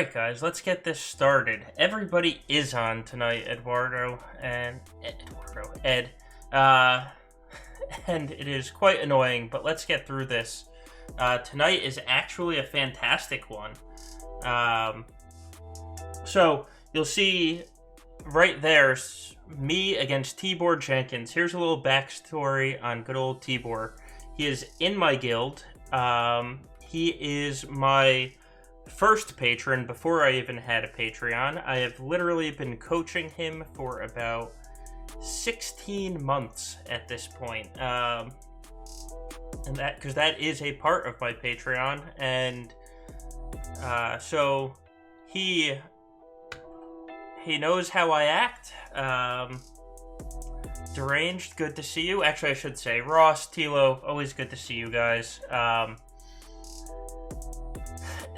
Alright guys, let's get this started. Everybody is on tonight, Ed. And it is quite annoying, but let's get through this. Tonight is actually a fantastic one. So, you'll see right there, me against Tibor Jenkins. Here's a little backstory on good old Tibor. He is in my guild. He is my first patron before I even had a Patreon. I have literally been coaching him for about 16 months at this point. And because that is a part of my Patreon. And so he knows how I act. Deranged, good to see you. Actually, I should say Ross, Tilo, always good to see you guys.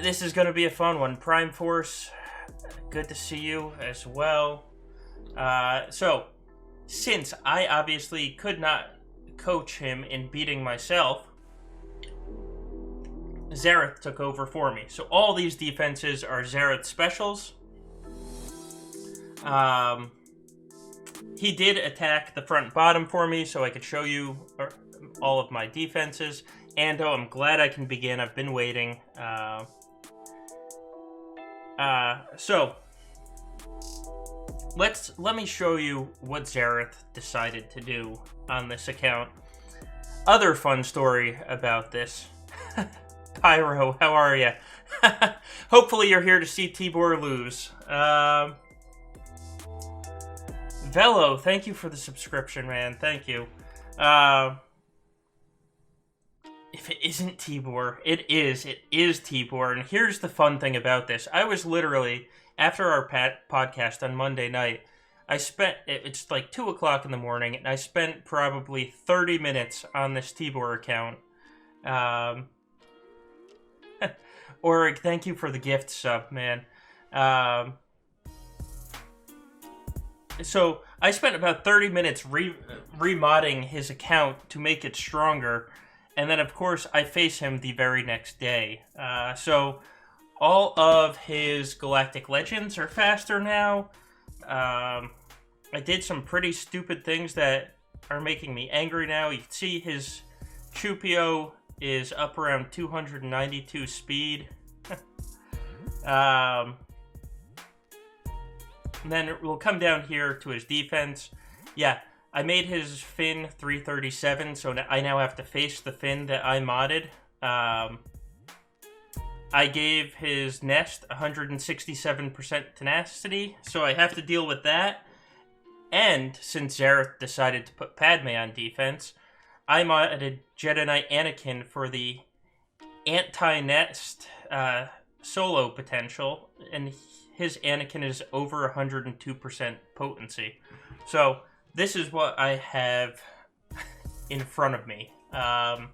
This is going to be a fun one. Prime Force, good to see you as well. So, since I obviously could not coach him in beating myself, Xaereth took over for me. So all these defenses are Xaereth specials. He did attack the front and bottom for me, so I could show you all of my defenses. Ando, I'm glad I can begin. I've been waiting. So let me show you what Xaereth decided to do on this account. Other fun story about this. Pyro, how are you? Hopefully you're here to see Tibor lose. Velo, thank you for the subscription, man. Thank you. If it isn't Tibor, it is. It is Tibor. And here's the fun thing about this. I was literally, after our podcast on Monday night, it's like 2 o'clock in the morning, and I spent probably 30 minutes on this Tibor account. Orig, thank you for the gift sub, man. So I spent about 30 minutes remodding his account to make it stronger. And then, of course, I face him the very next day. So all of his Galactic Legends are faster now. I did some pretty stupid things that are making me angry now. You can see his Chupio is up around 292 speed. And then we'll come down here to his defense. Yeah, I made his fin 337, so I now have to face the fin that I modded. I gave his nest 167% tenacity, so I have to deal with that. And since Xaereth decided to put Padme on defense, I modded Jedi Knight Anakin for the anti-nest solo potential, and his Anakin is over 102% potency. So this is what I have in front of me. Fun.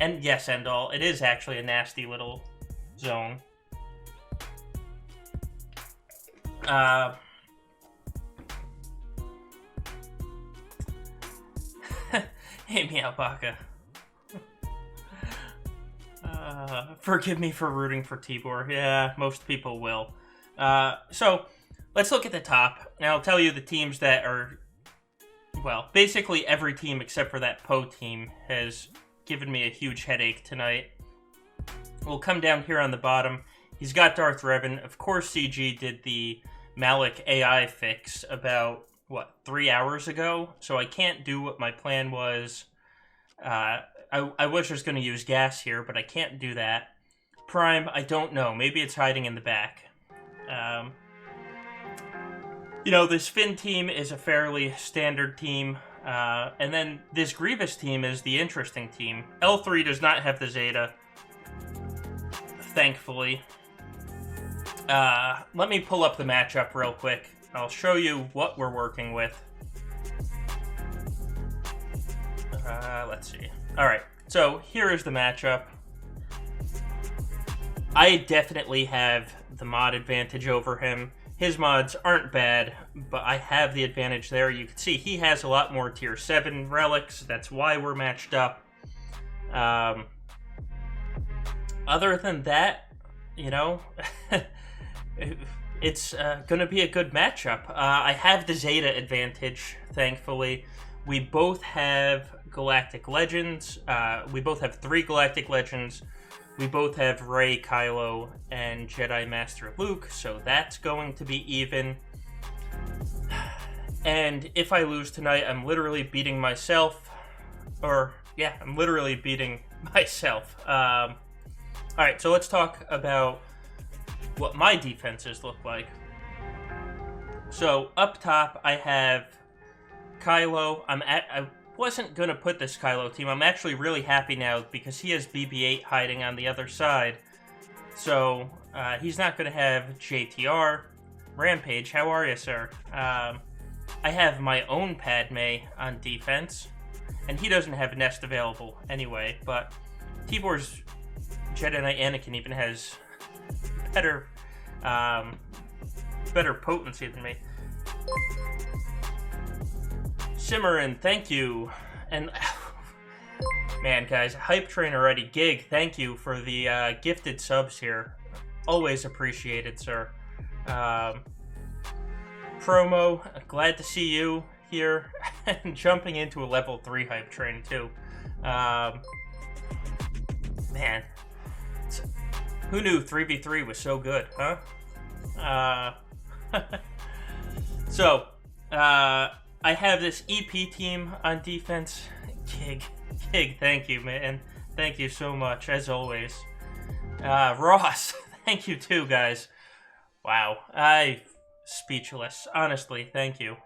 And yes, Endall, it is actually a nasty little zone. Hey, Meowbaka. Forgive me for rooting for Tibor. Yeah, most people will. So, let's look at the top. And I'll tell you the teams that are... Well, basically every team except for that Poe team has given me a huge headache tonight. We'll come down here on the bottom. He's got Darth Revan. Of course, CG did the Malik AI fix about, 3 hours ago? So I can't do what my plan was. I was just going to use gas here, but I can't do that. Prime, I don't know. Maybe it's hiding in the back. This Finn team is a fairly standard team. And then this Grievous team is the interesting team. L3 does not have the Zeta, thankfully. Let me pull up the matchup real quick. I'll show you what we're working with. Let's see. Alright, so here is the matchup. I definitely have the mod advantage over him. His mods aren't bad, but I have the advantage there. You can see he has a lot more tier 7 relics. That's why we're matched up. Other than that, you know, it's going to be a good matchup. I have the Zeta advantage, thankfully. We both have Galactic Legends. We both have 3 Galactic Legends. We both have Rey, Kylo, and Jedi Master Luke, so that's going to be even. And if I lose tonight, I'm literally beating myself. I'm literally beating myself. Alright, so let's talk about what my defenses look like. So, up top, I have Kylo. I wasn't going to put this Kylo team. I'm actually really happy now because he has BB-8 hiding on the other side. So, he's not going to have JTR. Rampage, how are you, sir? I have my own Padme on defense. And he doesn't have Nest available anyway, but Tibor's Jedi Knight Anakin even has better potency than me. Simmerin, thank you. And man, guys, hype train already. Gig, thank you for the gifted subs here. Always appreciated, sir. Promo, glad to see you here. And jumping into a level 3 hype train, too. Man. Who knew 3v3 was so good, huh? So, I have this EP team on defense. Gig, thank you, man. Thank you so much, as always. Ross, thank you too, guys. Wow, I'm speechless. Honestly, thank you.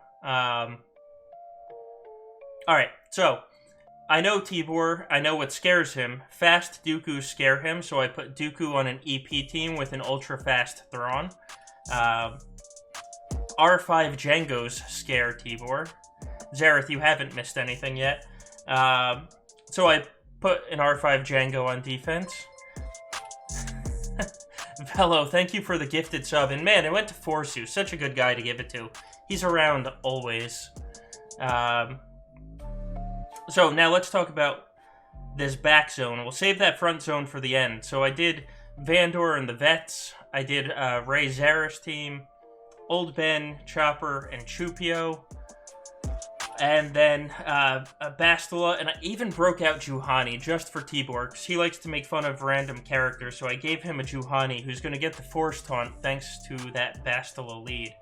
Alright, so, I know Tibor, I know what scares him. Fast Dooku's scare him, so I put Dooku on an EP team with an ultra-fast Thrawn. R5 Jango's scare Tibor. Xaereth, you haven't missed anything yet. So I put an R5 Jango on defense. Velo, thank you for the gifted sub. And man, it went to Force You. Such a good guy to give it to. He's around always. So now let's talk about this back zone. We'll save that front zone for the end. So I did Vandor and the Vets. I did Rey Xaereth's team. Old Ben, Chopper, and Chupio. And then Bastila, and I even broke out Juhani just for Tibor, because he likes to make fun of random characters, so I gave him a Juhani who's going to get the Force Taunt thanks to that Bastila lead.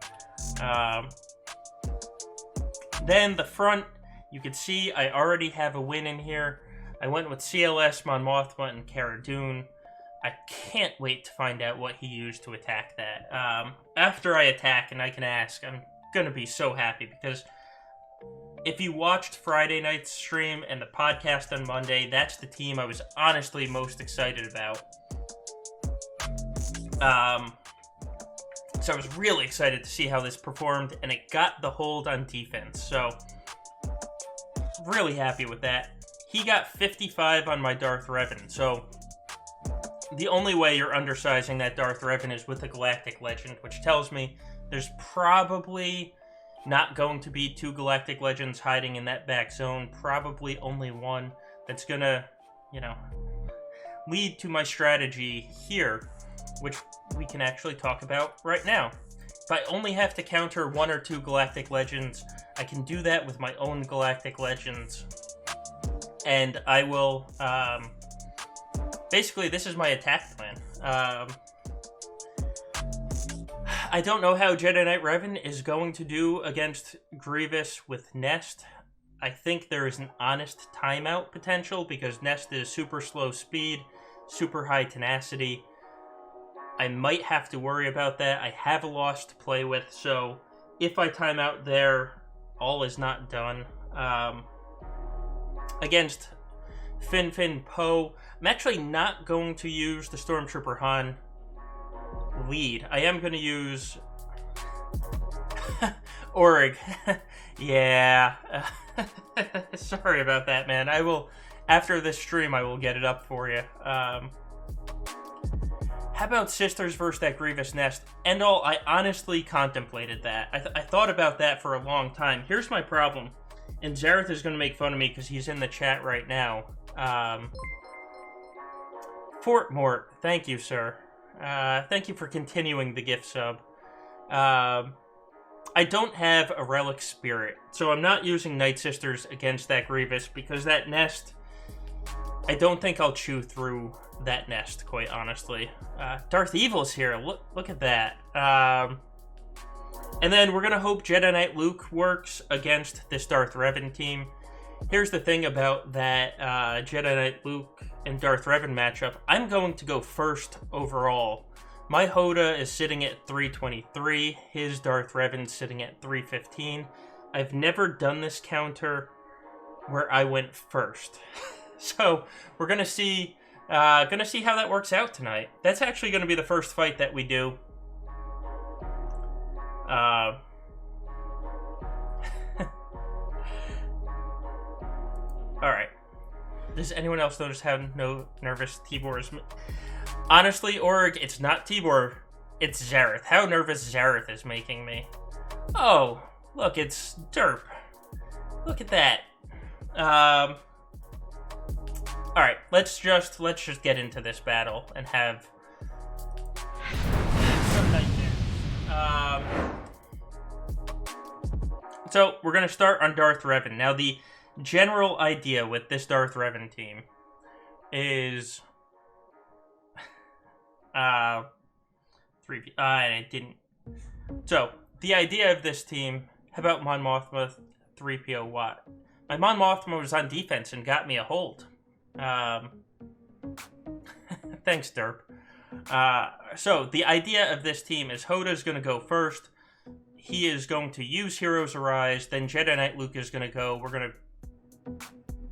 Then the front, you can see I already have a win in here. I went with CLS, Mon Mothma, and Cara Dune. I can't wait to find out what he used to attack that. After I attack and I can ask, I'm going to be so happy, because if you watched Friday night's stream and the podcast on Monday, that's the team I was honestly most excited about. So I was really excited to see how this performed, and it got the hold on defense. So, really happy with that. He got 55 on my Darth Revan, so the only way you're undersizing that Darth Revan is with a Galactic Legend, which tells me there's probably not going to be 2 Galactic Legends hiding in that back zone. Probably only one that's gonna, lead to my strategy here, which we can actually talk about right now. If I only have to counter 1 or 2 Galactic Legends, I can do that with my own Galactic Legends. And I will, basically, this is my attack plan. I don't know how Jedi Knight Revan is going to do against Grievous with Nest. I think there is an honest timeout potential, because Nest is super slow speed, super high tenacity. I might have to worry about that. I have a loss to play with, so if I time out there, all is not done. Against Fin Poe, I'm actually not going to use the Stormtrooper Han lead. I am going to use Orig. Yeah. Sorry about that, man. I will, after this stream, I will get it up for you. How about Sisters versus that Grievous Nest? And all, I honestly contemplated that. I thought about that for a long time. Here's my problem. And Xaereth is going to make fun of me because he's in the chat right now. Fort Mort, thank you, sir. Thank you for continuing the gift sub. I don't have a Relic Spirit, so I'm not using Night Sisters against that Grievous, because that nest, I don't think I'll chew through that nest, quite honestly. Darth Evil's here. Look at that. And then we're going to hope Jedi Knight Luke works against this Darth Revan team. Here's the thing about that Jedi Knight Luke and Darth Revan matchup. I'm going to go first overall. My Hoda is sitting at 323. His Darth Revan's sitting at 315. I've never done this counter where I went first. So we're going to see how that works out tonight. That's actually going to be the first fight that we do. Alright. Does anyone else notice how nervous Tibor is? Honestly, Org, it's not Tibor. It's Xaereth. How nervous Xaereth is making me. Oh, look, it's Derp. Look at that. Alright, let's just get into this battle and have some nightmares. So, we're going to start on Darth Revan. Now, the general idea with this Darth Revan team is... and it didn't... So, the idea of this team... How about Mon Mothma 3PO Watt? My Mon Mothma was on defense and got me a hold. Thanks, Derp. So, the idea of this team is Hoda's going to go first. He is going to use Heroes Arise. Then Jedi Knight Luke is going to go. We're going to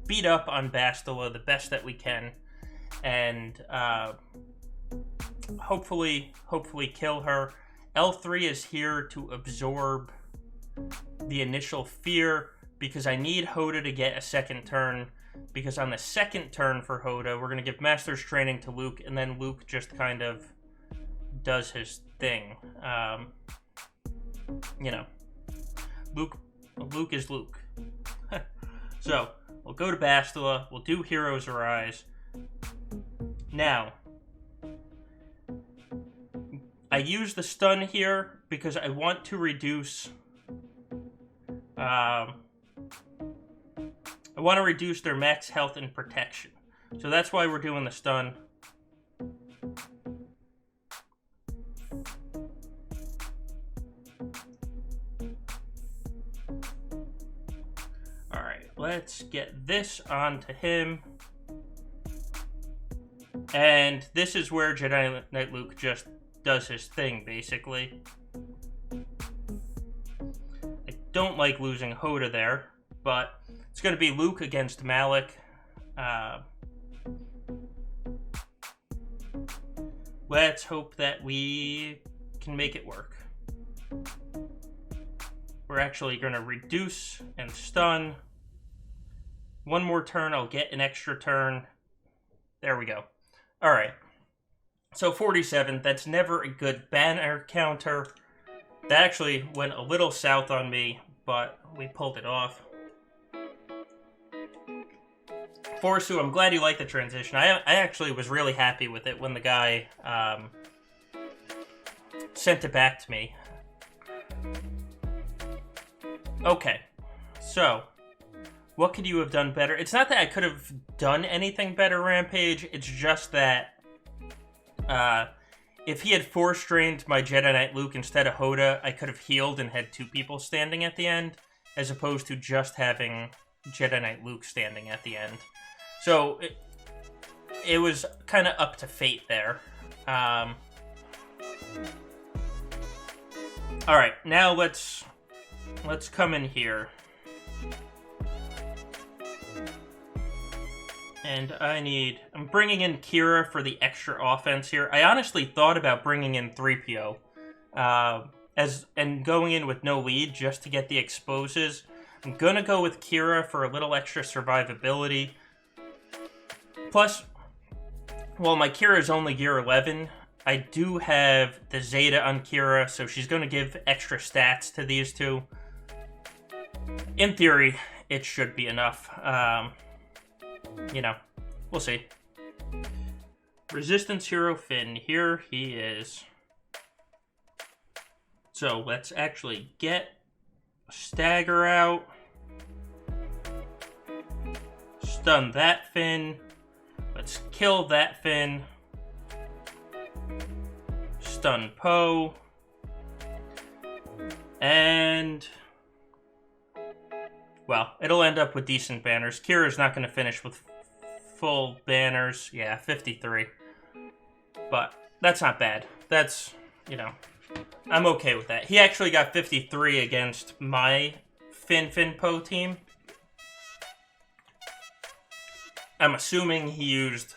beat up on Bastila the best that we can. And hopefully kill her. L3 is here to absorb the initial fear, because I need Hoda to get a second turn. Because on the second turn for Hoda, we're going to give Master's Training to Luke, and then Luke just kind of does his thing. You know, Luke is Luke. So, we'll go to Bastila, we'll do Heroes Arise. Now, I use the stun here because I want to reduce... I want to reduce their max health and protection. So that's why we're doing the stun. Alright, let's get this onto him. And this is where Jedi Knight Luke just does his thing, basically. I don't like losing Hoda there, but it's going to be Luke against Malik. Let's hope that we can make it work. We're actually going to reduce and stun. One more turn, I'll get an extra turn. There we go. Alright. So 47, that's never a good banner counter. That actually went a little south on me, but we pulled it off. Forsu, I'm glad you liked the transition. I actually was really happy with it when the guy sent it back to me. Okay, so what could you have done better? It's not that I could have done anything better, Rampage. It's just that if he had force-strained my Jedi Knight Luke instead of Hoda, I could have healed and had two people standing at the end, as opposed to just having Jedi Knight Luke standing at the end. So it was kind of up to fate there. Alright, now let's come in here. And I'm bringing in Kira for the extra offense here. I honestly thought about bringing in 3PO. And going in with no lead just to get the exposes. I'm gonna go with Kira for a little extra survivability. Plus, well, my Kira is only gear 11. I do have the Zeta on Kira, so she's gonna give extra stats to these two. In theory, it should be enough. You know, we'll see. Resistance Hero Finn, here he is. So let's actually get Stagger out. Stun that Finn. Let's kill that Finn. Stun Poe. And... well, it'll end up with decent banners. Kira's not going to finish with full banners. Yeah, 53. But that's not bad. That's, you know, I'm okay with that. He actually got 53 against my Finn Poe team. I'm assuming he used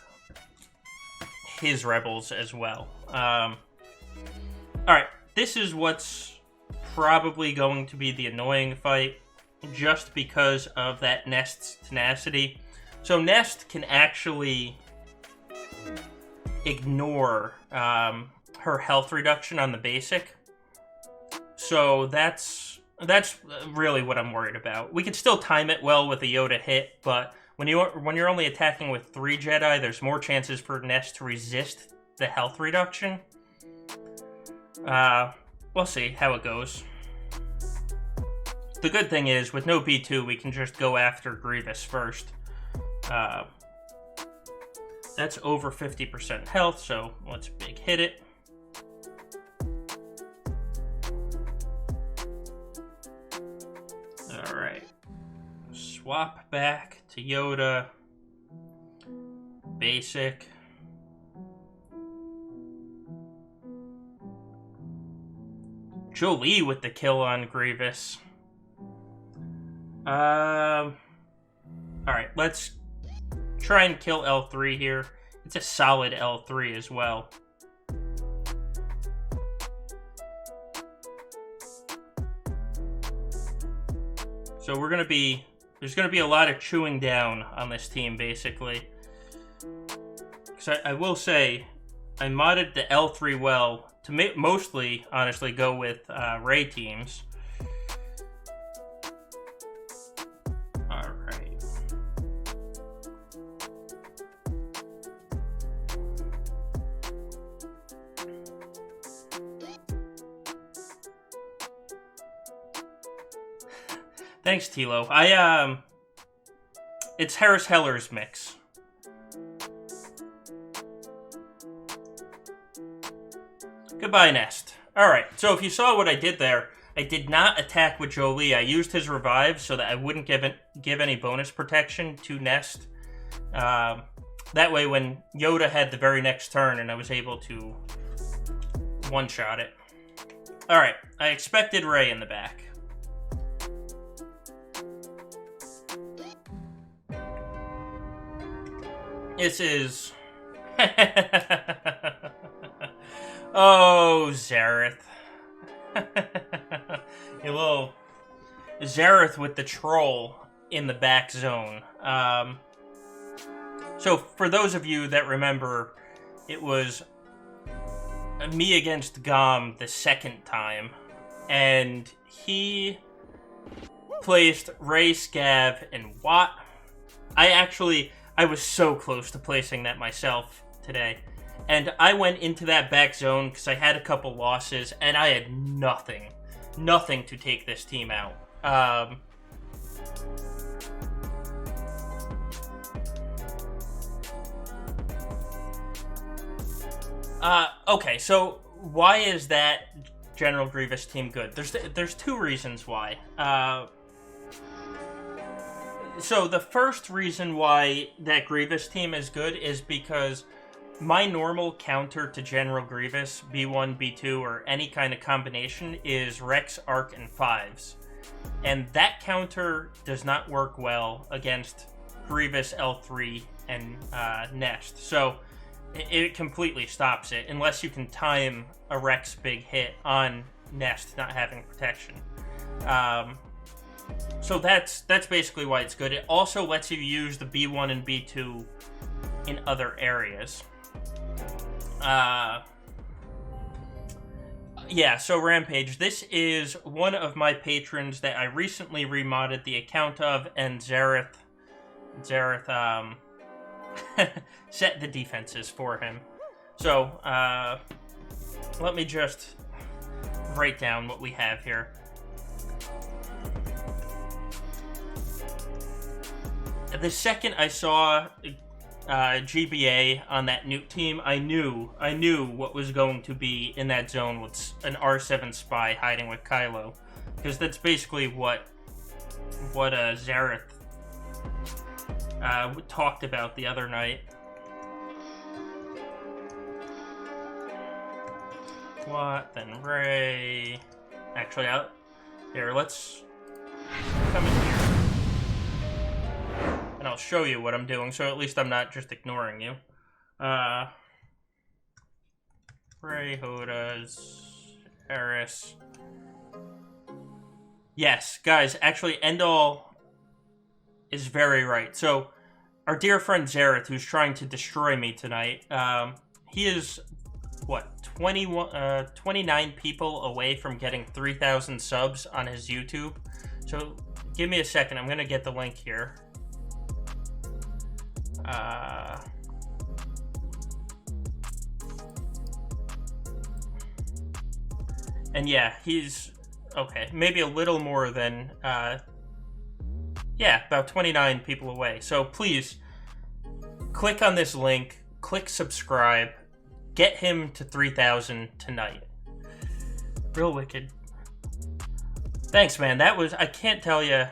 his rebels as well. Alright, this is what's probably going to be the annoying fight, just because of that Nest's tenacity. So Nest can actually ignore her health reduction on the basic. So that's really what I'm worried about. We could still time it well with a Yoda hit, but when you're only attacking with 3 Jedi, there's more chances for Nest to resist the health reduction. We'll see how it goes. The good thing is, with no B2, we can just go after Grievous first. That's over 50% health, so let's big hit it. Alright. Swap back to Yoda. Basic. Jolie with the kill on Grievous. Alright, let's try and kill L3 here. It's a solid L3 as well. So there's gonna be a lot of chewing down on this team, basically. Because I will say, I modded the L3 well to mostly, honestly, go with Rey teams. Alright. Thanks, Tilo. It's Harris Heller's mix. Goodbye, Nest. Alright, so if you saw what I did there, I did not attack with Jolie. I used his revive so that I wouldn't give any bonus protection to Nest. That way, when Yoda had the very next turn and I was able to one-shot it. Alright, I expected Rey in the back. This is... oh, Xaereth. A little Xaereth with the troll in the back zone. So, for those of you that remember, it was me against Gom the second time, and he placed Rey, Scav, and Watt. I was so close to placing that myself today. And I went into that back zone because I had a couple losses, and I had nothing to take this team out. Okay, so why is that General Grievous team good? There's 2 reasons why. So the first reason why that Grievous team is good is because my normal counter to General Grievous, B1, B2, or any kind of combination is Rex, Arc, and 5s. And that counter does not work well against Grievous, L3, and Nest. So it completely stops it, unless you can time a Rex big hit on Nest not having protection. So that's basically why it's good. It also lets you use the B1 and B2 in other areas. Yeah, so Rampage, this is one of my patrons that I recently remodded the account of, and Xaereth set the defenses for him. So, let me just write down what we have here. The second I saw GBA on that nuke team, I knew what was going to be in that zone with an R7 spy hiding with Kylo, because that's basically what Xaereth talked about the other night. What then Rey? Actually, let's come in here. And I'll show you what I'm doing, so at least I'm not just ignoring you. Rey, Hodas, Eris. Yes, guys, actually, Endall is very right. So, our dear friend Xaereth, who's trying to destroy me tonight, he is, 29 people away from getting 3,000 subs on his YouTube. So, give me a second. I'm going to get the link here. And yeah, he's okay, maybe a little more than about 29 people away. So please click on this link, click subscribe, get him to 3,000 tonight. Real wicked. Thanks, man. I can't tell you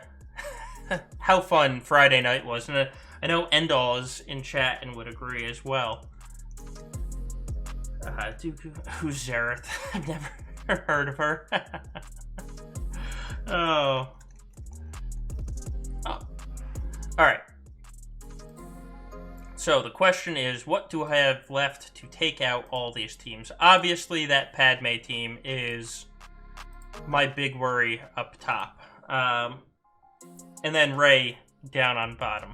how fun Friday night was. And I know Endall is in chat and would agree as well. Who's Xaereth? I've never heard of her. Oh. Alright. So the question is, what do I have left to take out all these teams? Obviously, that Padme team is my big worry up top. And then Rey down on bottom.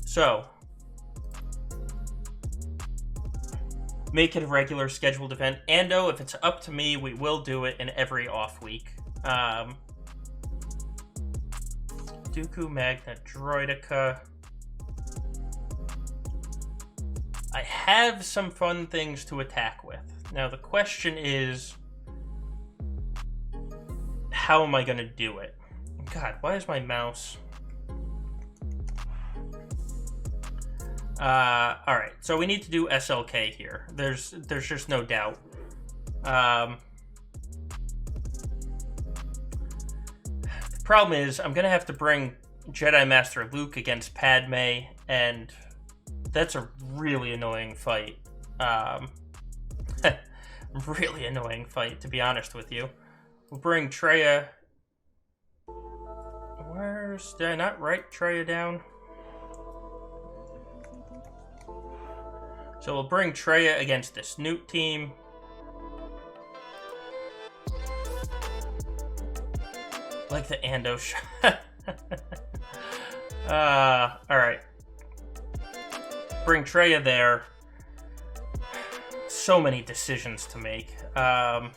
So, make it a regular scheduled event. Ando, if it's up to me, we will do it in every off week. Dooku, Magna, Droideka. I have some fun things to attack with. Now, the question is, how am I going to do it? God, why is my mouse... Alright, so we need to do SLK here. There's just no doubt. The problem is, I'm gonna have to bring Jedi Master Luke against Padme, and that's a really annoying fight. Really annoying fight, to be honest with you. We'll bring Traya... Did I not write Traya down? So we'll bring Traya against this Newt team. Like the Ando shot. Alright. Bring Traya there. So many decisions to make. Does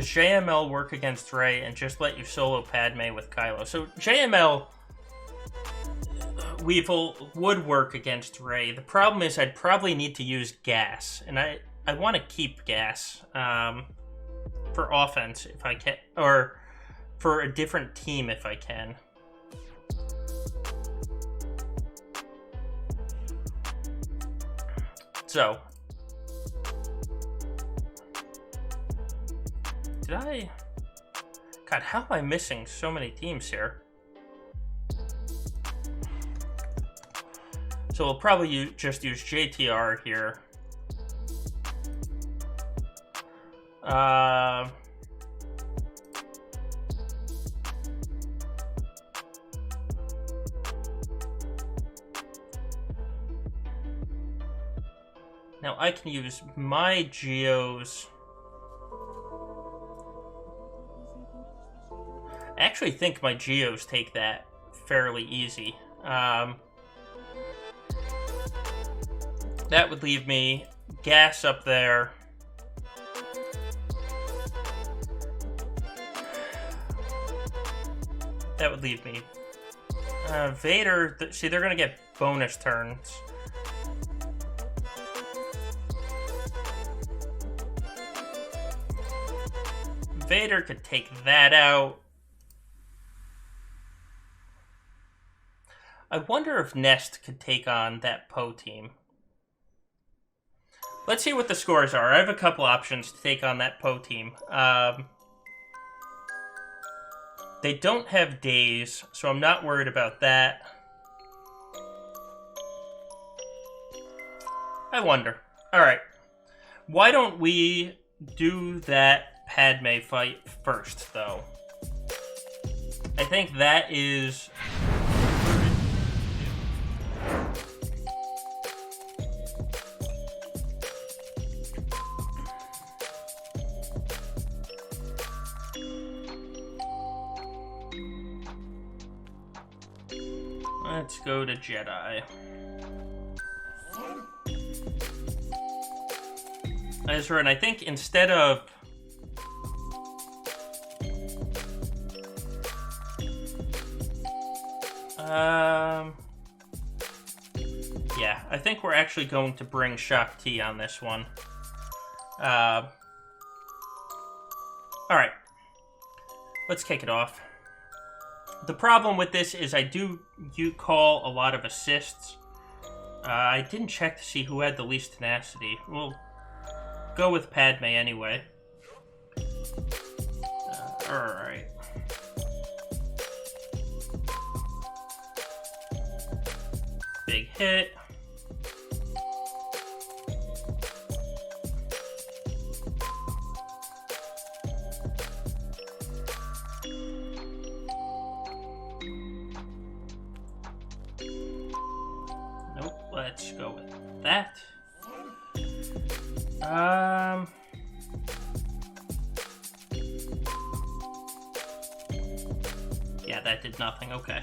JML work against Rey and just let you solo Padme with Kylo? So JML... Weevil would work against Rey. The problem is I'd probably need to use gas, and I want to keep gas for offense if I can, or for a different team if I can. So, God, how am I missing so many teams here? So we'll probably just use JTR here. Now I can use my Geos. I actually think my Geos take that fairly easy. That would leave me gas up there. That would leave me Vader, see, they're gonna get bonus turns. Vader could take that out. I wonder if Nest could take on that Poe team. Let's see what the scores are. I have a couple options to take on that Poe team. They don't have days, so I'm not worried about that. I wonder. Alright. Why don't we do that Padme fight first, though? I think that is... Let's go to Jedi. Ezra, and I think instead of... Yeah, I think we're actually going to bring Shaak Ti on this one. Alright. Let's kick it off. The problem with this is you call a lot of assists. I didn't check to see who had the least tenacity. We'll go with Padme anyway. Alright. Big hit. Let's go with that. Yeah, that did nothing. Okay.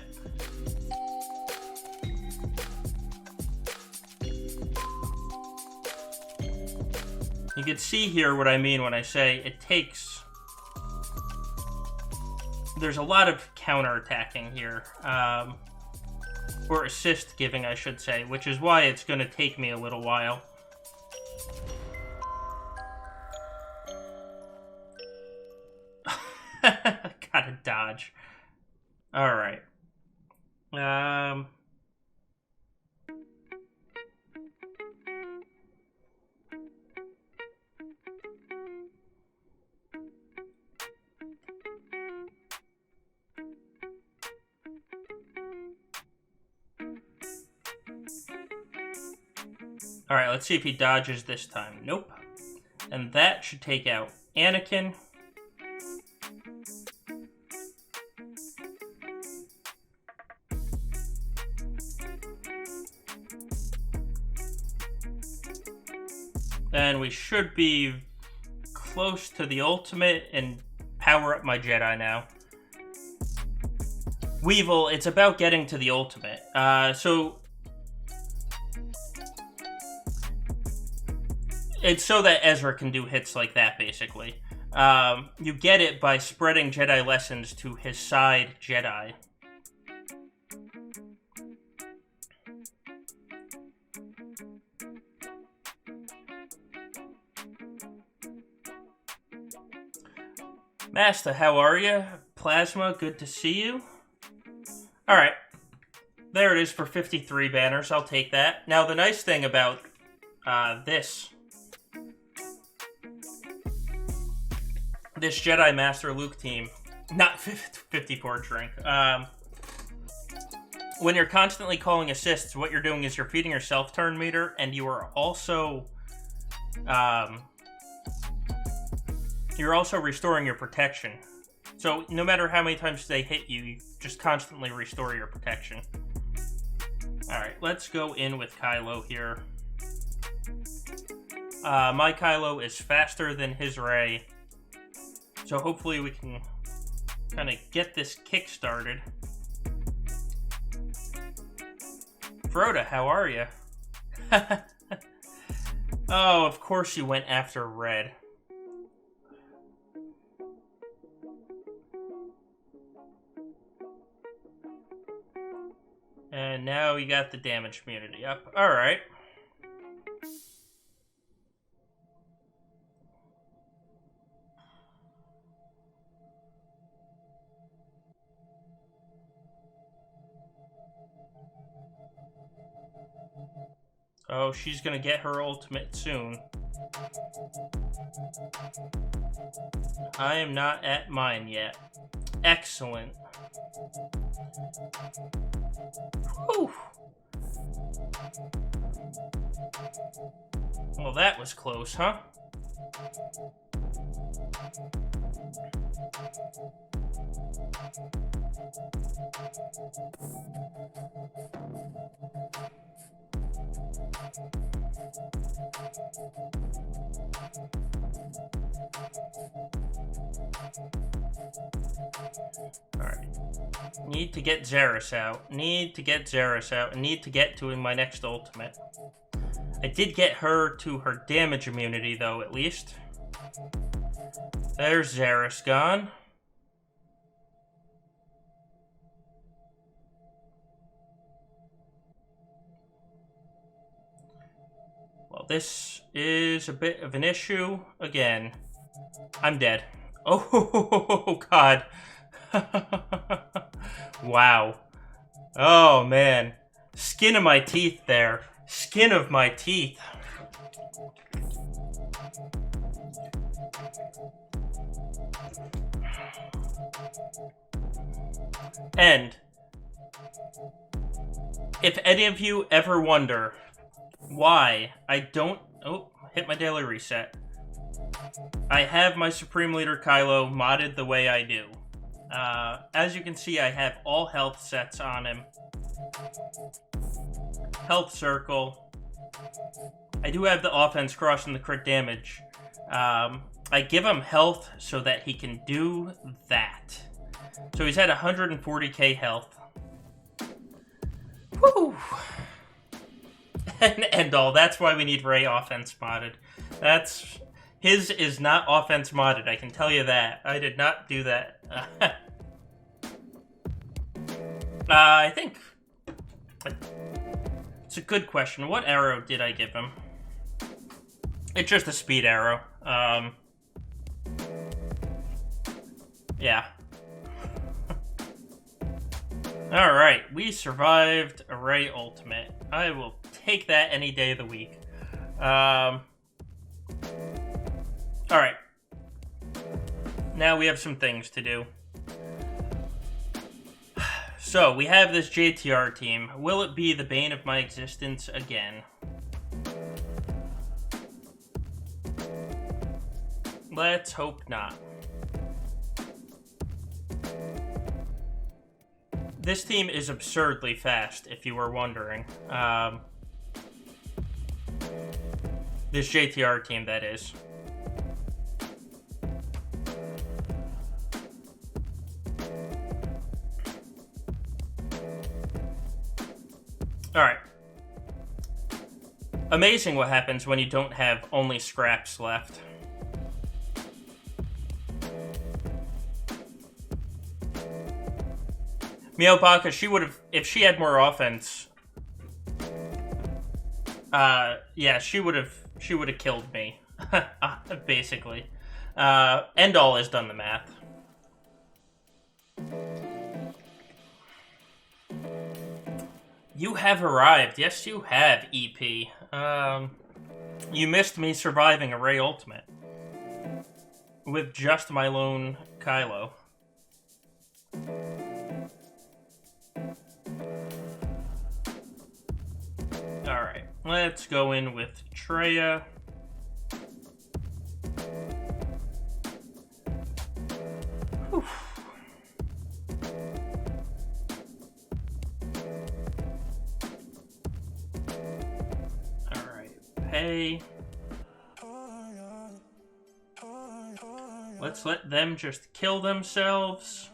You can see here what I mean when I say it takes... There's a lot of counterattacking here. Or assist giving, I should say, which is why it's going to take me a little while. Gotta dodge. Alright. Alright, let's see if he dodges this time. Nope. And that should take out Anakin. And we should be close to the ultimate and power up my Jedi now. Weevil, it's about getting to the ultimate. So it's so that Ezra can do hits like that, basically. You get it by spreading Jedi lessons to his side Jedi. Master, how are you? Plasma, good to see you. Alright. There it is for 53 banners. I'll take that. Now, the nice thing about this Jedi Master Luke team, not 54 drink, when you're constantly calling assists, what you're doing is you're feeding your self-turn meter, and you are also, restoring your protection. So no matter how many times they hit you, you just constantly restore your protection. Alright, let's go in with Kylo here. My Kylo is faster than his Rey. So hopefully we can kind of get this kick started. Froda, how are you? Oh, of course you went after Red. now we got the damage immunity up. Alright. Oh, she's gonna get her ultimate soon. I am not at mine yet. Excellent. Whew. Well, that was close, huh? Alright. Need to get Xaereth out. Need to get Xaereth out. And need to get to my next ultimate. I did get her to her damage immunity, though, at least. There's Xaereth gone. Well, this is a bit of an issue. Again, I'm dead. Oh, God. Wow. Oh, man. Skin of my teeth there. Skin of my teeth. And if any of you ever wonder why I don't... Oh, hit my daily reset. I have my Supreme Leader Kylo modded the way I do. As you can see, I have all health sets on him. Health circle. I do have the offense cross and the crit damage. I give him health so that he can do that. So he's at 140k health. Woo! And all. That's why we need Rey offense modded. His is not offense modded, I can tell you that. I did not do that. I think... It's a good question. What arrow did I give him? It's just a speed arrow. Yeah. Alright, we survived a Rey ultimate. I will take that any day of the week. Alright. Now we have some things to do. So, we have this JTR team. Will it be the bane of my existence again? Let's hope not. This team is absurdly fast, if you were wondering. This JTR team, that is. Alright. Amazing what happens when you don't have only scraps left. Miopaka, she would have, if she had more offense, yeah, she would have killed me, basically. Endall has done the math. You have arrived. Yes, you have, EP. You missed me surviving a Rey ultimate. With just my lone Kylo. Alright, let's go in with Traya. Whew. Hey. Let's let them just kill themselves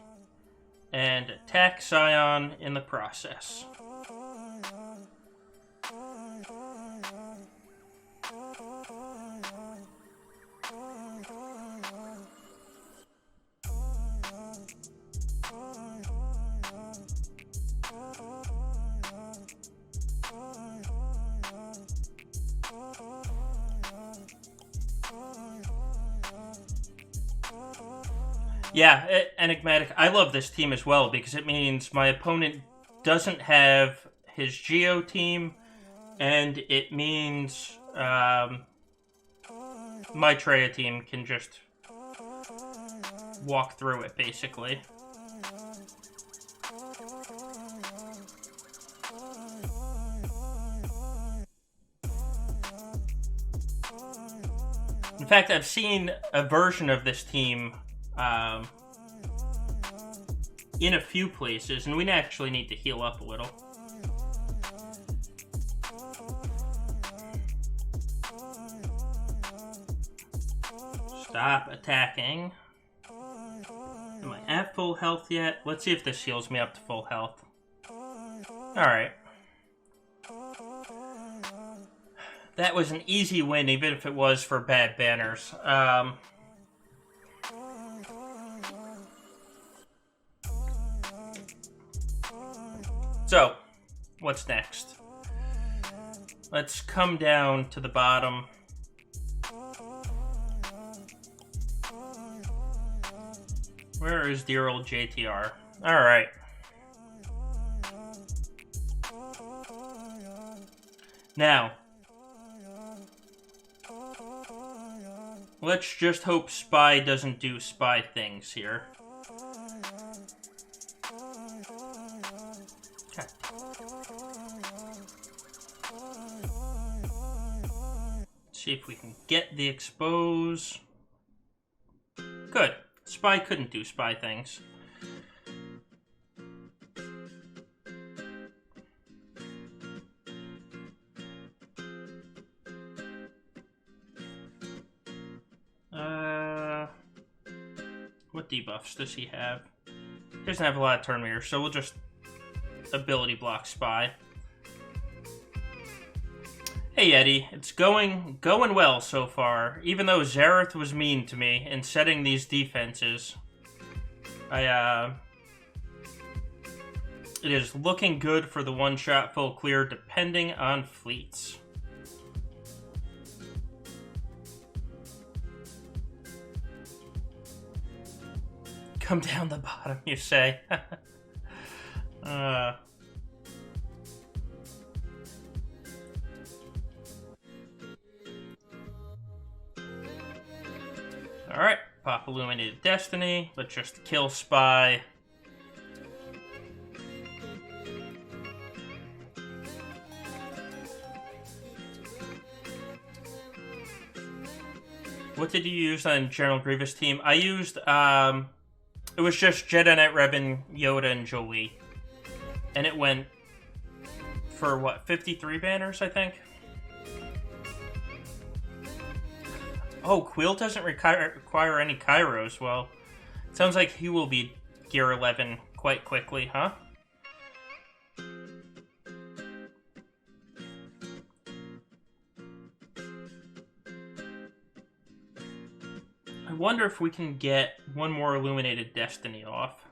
and attack Scion in the process. Yeah, enigmatic. I love this team as well because it means my opponent doesn't have his Geo team, and it means my Treya team can just walk through it, basically. In fact, I've seen a version of this team in a few places, and we actually need to heal up a little. Stop attacking. Am I at full health yet? Let's see if this heals me up to full health. Alright. That was an easy win, even if it was for bad banners. So, what's next? Let's come down to the bottom. Where is dear old JTR? Alright. Now, let's just hope Spy doesn't do Spy things here. Okay. Let's see if we can get the expose. Good. Spy couldn't do Spy things. What debuffs does he have? He doesn't have a lot of turn meters, so we'll just ability block Spy. Hey Eddie, it's going well so far. Even though Xaereth was mean to me in setting these defenses, it is looking good for the one-shot full clear depending on fleets. Come down the bottom, you say? Alright, pop Illuminated Destiny. Let's just kill Spy. What did you use on General Grievous team? I used, it was just Jedi Knight Revan, Yoda, and Jolie. And it went for, what, 53 banners, I think? Oh, Quill doesn't require any Kairos. Well, it sounds like he will be Gear 11 quite quickly, huh? I wonder if we can get one more Illuminated Destiny off.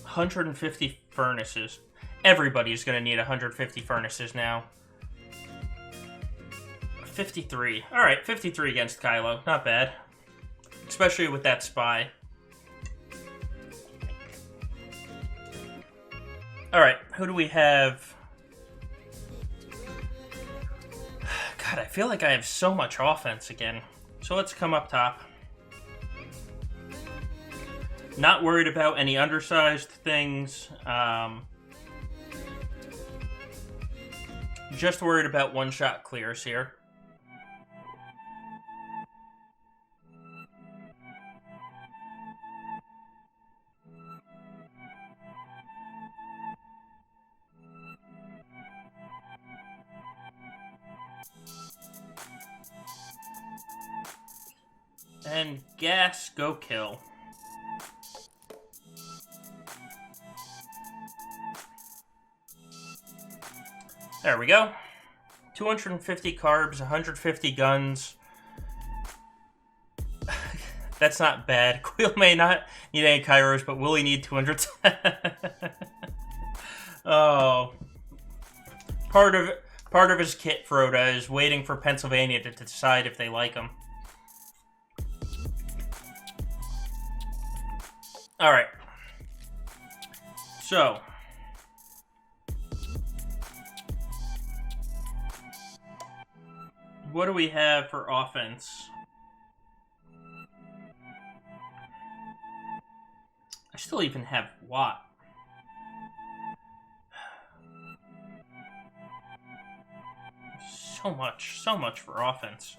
$150 furnaces. Everybody's gonna need 150 furnaces now. 53. Alright, 53 against Kylo. Not bad. Especially with that Spy. Alright, who do we have? God, I feel like I have so much offense again. So let's come up top. Not worried about any undersized things. Just worried about one-shot clears here. And gas, go kill. There we go. 250 carbs, 150 guns. That's not bad. Quill may not need any Kairos, but will he need 200? Oh. Part of his kit, Froda, is waiting for Pennsylvania to decide if they like him. Alright. So. What do we have for offense? I still even have Watt. So much for offense.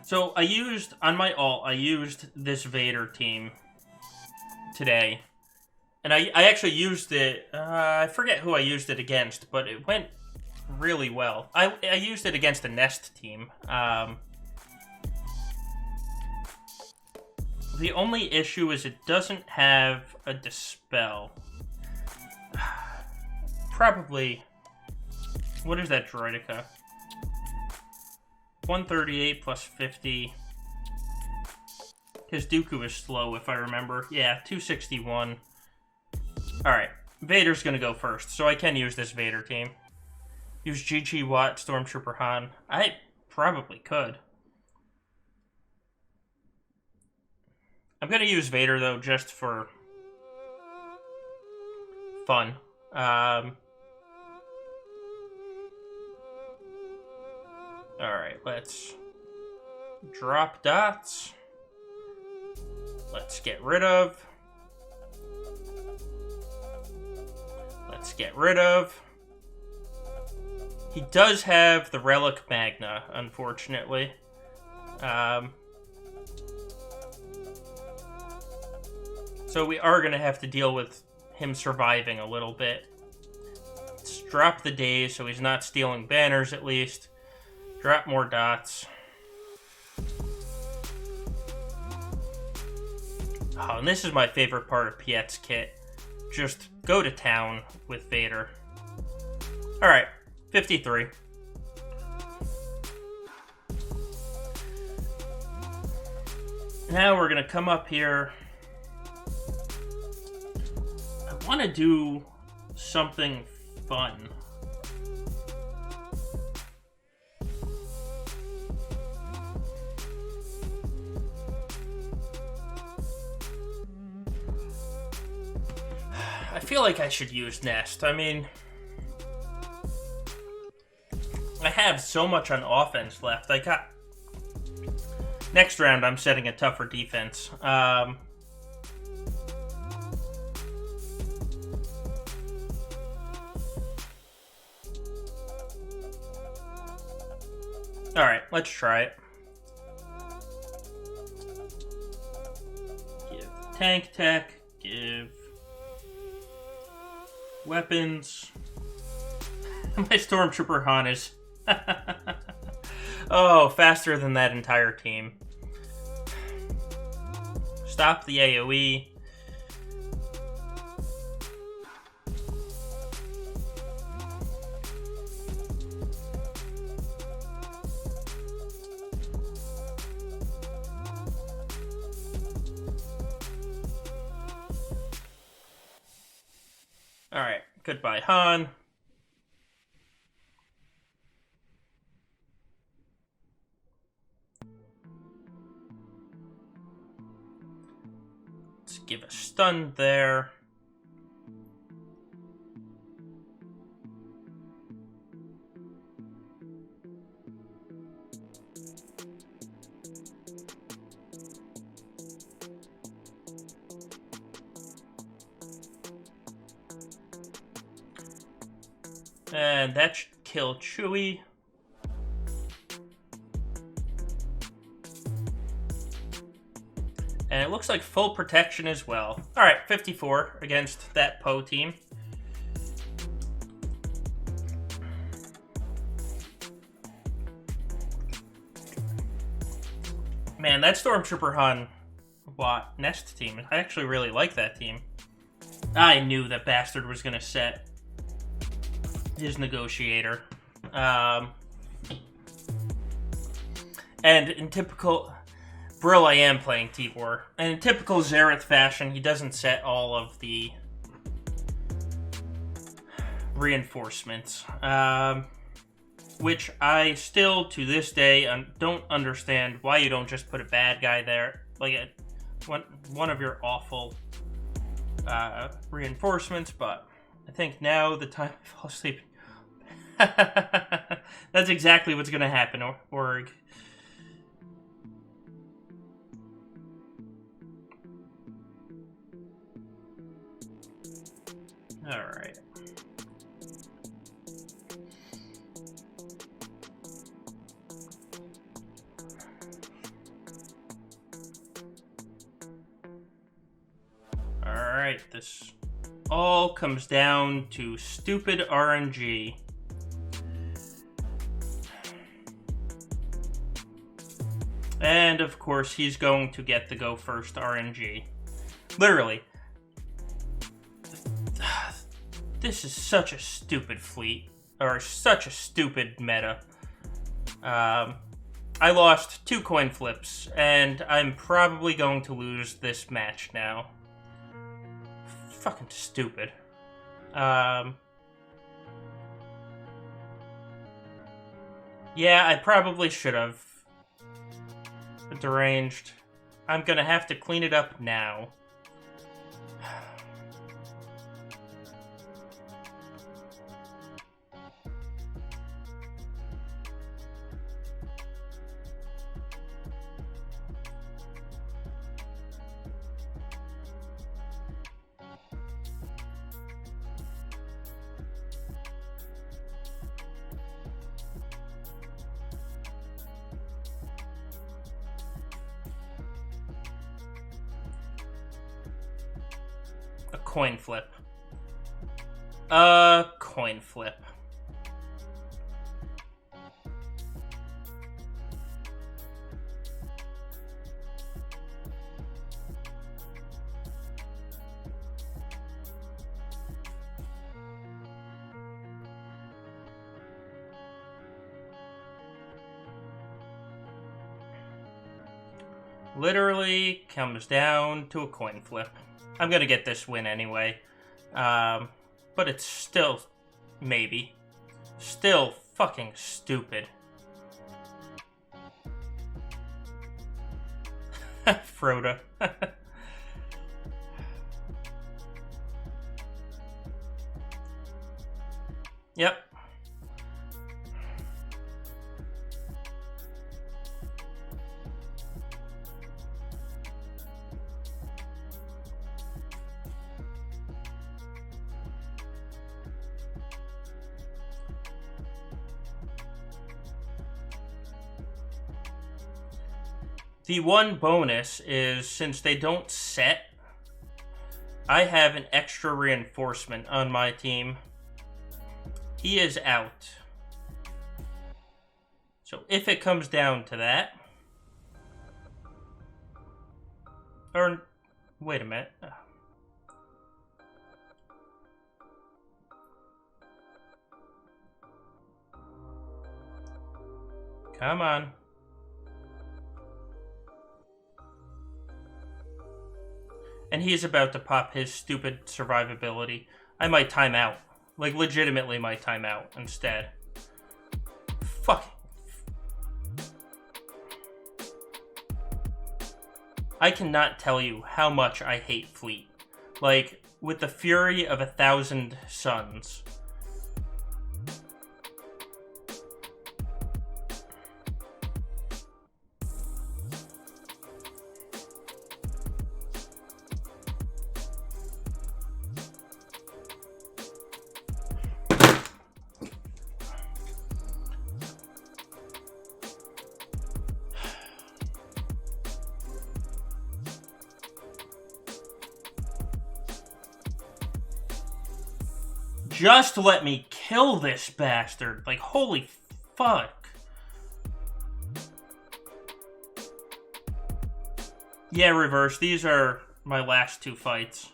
So I used, on my ult, I used this Vader team today. And I actually used it, I forget who I used it against, but it went really well. I used it against the Nest team. The only issue is it doesn't have a Dispel. Probably... What is that Droidica? 138 plus 50. His Dooku is slow, if I remember. Yeah, 261. Alright, Vader's gonna go first, so I can use this Vader team. Use GG Watt, Stormtrooper Han. I probably could. I'm gonna use Vader, though, just for fun. Alright, let's drop dots. Let's get rid of. Let's get rid of. He does have the Relic Magna, unfortunately. So we are going to have to deal with him surviving a little bit. Let's drop the days so he's not stealing banners, at least. Drop more dots. Oh, and this is my favorite part of Piet's kit. Just go to town with Vader. Alright, 53. Now we're going to come up here. I want to do something fun. I feel like I should use Nest. I mean, I have so much on offense left. Next round, I'm setting a tougher defense. Alright, let's try it. Give tank tech, give weapons. My Stormtrooper Han is... oh, faster than that entire team. Stop the AoE. Alright, goodbye Han. Let's give a stun there. And that should kill Chewie. And it looks like full protection as well. Alright, 54 against that Poe team. Man, that Stormtrooper Han Watt Nest team, I actually really like that team. I knew that bastard was going to set his negotiator. And in typical... Brill, I am playing Tibor. And in typical Xaereth fashion, he doesn't set all of the reinforcements. Which I still, to this day, don't understand why you don't just put a bad guy there. Like, one of your awful reinforcements, but I think now the time I fall asleep. That's exactly what's going to happen, Org. Alright. Alright, this all comes down to stupid RNG. And, of course, he's going to get the go first RNG. Literally. This is such a stupid fleet. Or such a stupid meta. I lost 2 coin flips, and I'm probably going to lose this match now. Fucking stupid. Yeah, I probably should have. Deranged. I'm gonna have to clean it up now. Coin flip. Coin flip. Literally comes down to a coin flip. I'm gonna get this win anyway. But it's still, maybe. Still fucking stupid. Frodo. Yep. The one bonus is, since they don't set, I have an extra reinforcement on my team. He is out. So if it comes down to that... Or, wait a minute. Come on. And he's about to pop his stupid survivability. I might time out. Like, legitimately might time out instead. Fuck. I cannot tell you how much I hate Fleet. Like, with the fury of 1,000 suns. Just let me kill this bastard. Like, holy fuck. Yeah, reverse. These are my last 2 fights.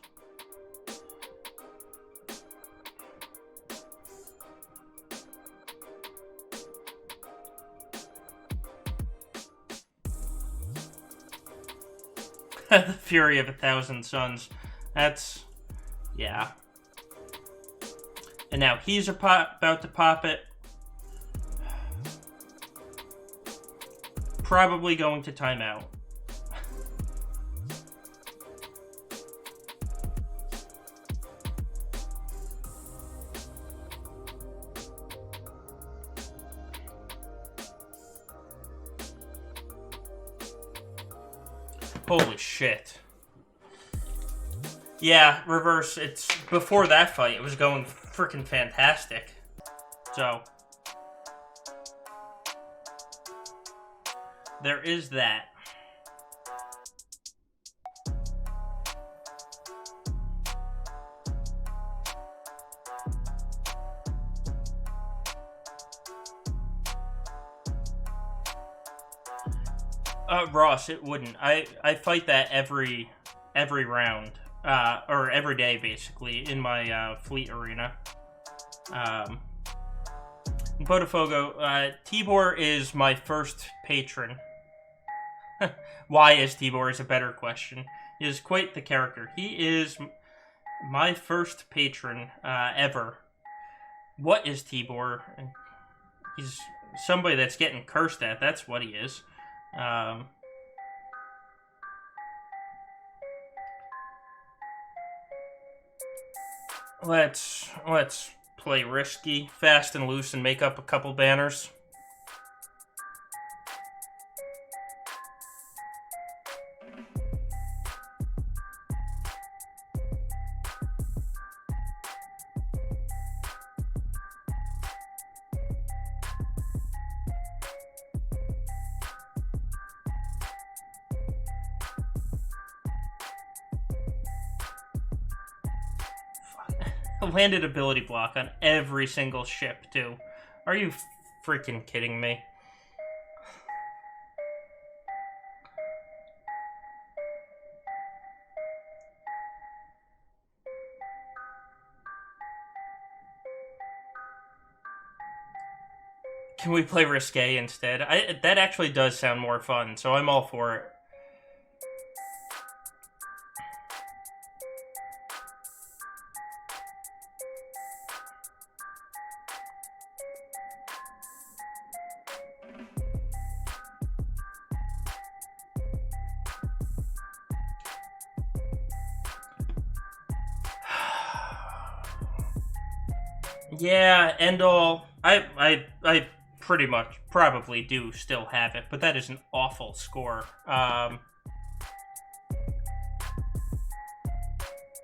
The fury of 1,000 suns. That's... yeah. And now he's about to pop it. Probably going to timeout. Holy shit. Yeah, reverse. It's before that fight, it was going freaking fantastic. So, there is that. Ross, it wouldn't. I fight that every round, or every day basically in my fleet arena. Botafogo, Tibor is my first patron. Why is Tibor is a better question. He is quite the character. He is my first patron ever. What is Tibor? He's somebody that's getting cursed at. That's what he is. Let's play risky, fast and loose, and make up a couple banners. Landed ability block on every single ship, too. Are you freaking kidding me? Can we play risque instead? That actually does sound more fun, so I'm all for it. Yeah, end all. I pretty much probably do still have it, but that is an awful score.